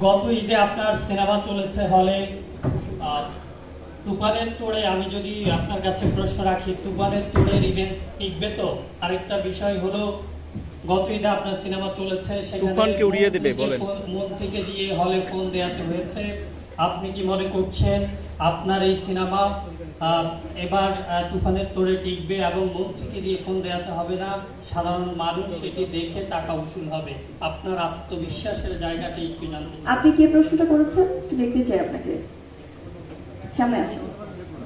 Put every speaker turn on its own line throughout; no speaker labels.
গত ঈদে আপনার সিনেমা চলেছে হলে তুফানের তোড়ে। আমি যদি আপনার কাছে প্রশ্ন রাখি, তুফানের তোড়ে রিভেঞ্জ টিকবে তো? আরেকটা বিষয় হলো, গত ঈদে আপনার সিনেমা চলেছে,
তুফানকে উড়িয়ে দেবে বলেন,
মন্ত্রীকে দিয়ে হলে ফোন দেওয়াতে হয়েছে। আপনি কি মনে করছেন আপনার এই সিনেমা এবার তুফানের তোড়ে টিকবে এবং মন্ত্রীকে দিয়ে ফোন দেওয়াতে হবে না, সাধারণ মানুষ এটি দেখে টাকা উসুল হবে? আপনার আত্মবিশ্বাসের জায়গাটা একটু জানতে চাই।
আপনি কি প্রশ্নটা করেছেন একটু দেখতে চাই আপনাকে। সামনে আসুন।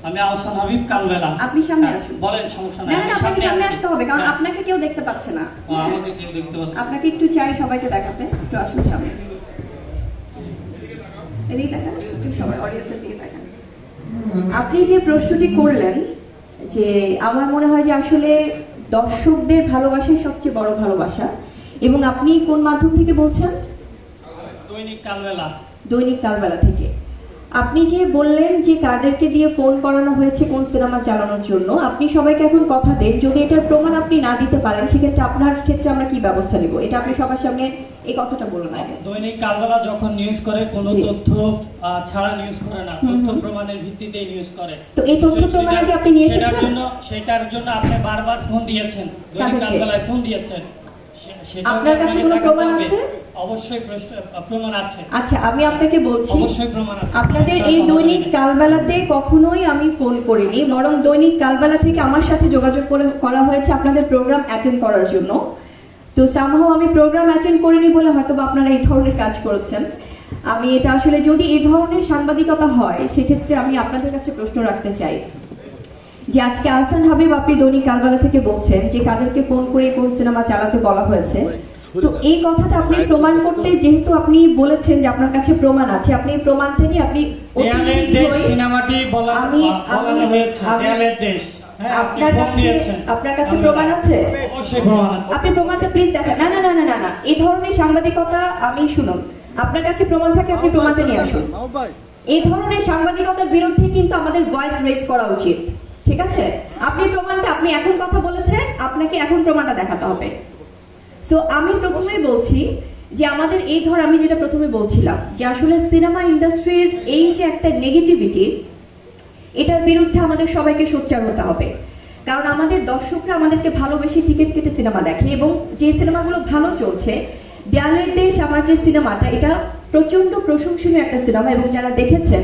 আমি আহসান হাবিব, কালবেলা।
আপনি সামনে আসুন।
বলেন, সমস্যা নাই।
না না, আপনাকে সামনে আসতে হবে, কারণ আপনাকে কেউ দেখতে পাচ্ছে না।
আমাকে কেউ দেখতে পাচ্ছে।
আপনাকে একটু চাই সবাইকে দেখাতে, একটু আসুন সামনে। এদিকে দেখান, সবাই অডিয়েন্সের দিকে দেখান। আপনি যে প্রশ্নটি করলেন, যে আমার মনে হয় যে আসলে দর্শকদের ভালোবাসাই সবচেয়ে বড় ভালোবাসা। এবং আপনি কোন মাধ্যম থেকে বলছেন?
দৈনিক কালবেলা।
দৈনিক কালবেলা থেকে। আপনি যে বললেন যে কাদেরকে দিয়ে ফোন করানো হয়েছে কোন সিনেমা চালানোর জন্য, আপনি সবাইকে এখন কথা দেন, যদি এটার প্রমাণ আপনি না দিতে পারেন সেক্ষেত্রে আপনার ক্ষেত্রে আমরা কি ব্যবস্থা নিব, এটা আপনি সবার সামনে এই কথাটা বলুন আগে।
দৈনিক কালবেলা যখন নিউজ করে, কোনো তথ্য ছাড়া নিউজ করে না, তথ্য প্রমাণের ভিত্তিতেই নিউজ করে।
তো এই তথ্য প্রমাণ কি আপনি নিয়ে এসেছেন?
সেটার জন্য আপনি বারবার ফোন দিয়েছেন, দৈনিক কালবেলায় ফোন দিয়েছেন।
আপনার কাছে কোনো প্রমাণ আছে?
অবশ্যই প্রমাণ আছে।
আচ্ছা, আমি আপনাকে বলছি,
অবশ্যই প্রমাণ আছে।
আপনাদের এই দৈনিক কালবেলাতে কখনোই আমি ফোন করিনি, বরং দৈনিক কালবেলা থেকে আমার সাথে যোগাযোগ করা হয়েছে আপনাদের প্রোগ্রাম অ্যাটেন্ড করার জন্য। তো সামহাও আমি প্রোগ্রাম অ্যাটেন্ড করিনি বলে হয়তো আপনারা এই ধরনের কাজ করেছেন। আমি এটা আসলে, যদি এই ধরনের সাংবাদিকতা হয় সেক্ষেত্রে আমি আপনাদের কাছে প্রশ্ন রাখতে চাই যে আজকে আহসান হাবিব আপনি দৈনিক কালবেলা থেকে বলছেন যে কাদেরকে ফোন করে কোন সিনেমা চালাতে বলা হয়েছে, তো এই কথাটা আপনি প্রমাণ করতে, যেহেতু আপনি বলেছেন যে আপনার কাছে প্রমাণ আছে, আপনি এই প্রমাণটা নিয়ে আপনি
সিনেমাটি বলানো হয়েছে দেয়ালের দেশ।
আপনার কাছে প্রমাণ আছে?
অবশ্যই প্রমাণ আছে।
আপনি প্রমাণটা প্লিজ দেখান। না না না না না, এই ধরনের সাংবাদিকতা, আমি শুনুন, আপনার কাছে প্রমাণ থাকে আপনি প্রমাণটা নিয়ে আসুন। এই ধরনের সাংবাদিকতার বিরুদ্ধে কিন্তু আমাদের ভয়েস রেজ করা উচিত, ঠিক আছে? আপনি প্রমাণটা, আপনি এখন কথা বলেছেন, আপনাকে এখন প্রমাণটা দেখাতে হবে। সো আমি প্রথমেই বলছি যে আমাদের এই আমি যেটা প্রথমে বলছিলাম যে আসলে সিনেমা ইন্ডাস্ট্রির এই যে একটা নেগেটিভিটি, এটার বিরুদ্ধে আমাদের সবাইকে সোচ্চার হতে হবে। কারণ আমাদের দর্শকরা আমাদেরকে ভালোবেসে টিকিট কেটে সিনেমা দেখে, এবং যে সিনেমাগুলো ভালো চলছে, দেয়ালের দেশ আমার যে সিনেমাটা, এটা প্রচন্ড প্রশংসনীয় একটা সিনেমা, এবং যারা দেখেছেন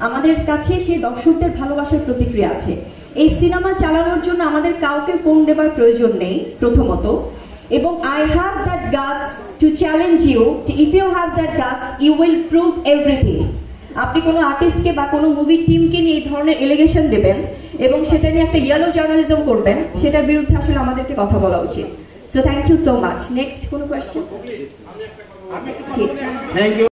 আমাদের কাছে সেই দর্শকদের ভালোবাসার প্রতিক্রিয়া আছে। এই সিনেমা চালানোর জন্য আমাদের কাউকে ফোন দেবার প্রয়োজন নেই প্রথমত, এবং I have that guts to challenge you, if you have that guts you will prove everything. আপনি কোনো আর্টিস্টকে বা কোনো মুভি টিমকে নিয়ে এই ধরনের এলিগেশন দেবেন এবং সেটা নিয়ে একটা ইয়েলো জার্নালিজম করবেন, সেটার বিরুদ্ধে আসলে আমাদেরকে কথা বলা উচিত। So thank you so much. Next কোনো কোয়েশ্চেন? Thank you.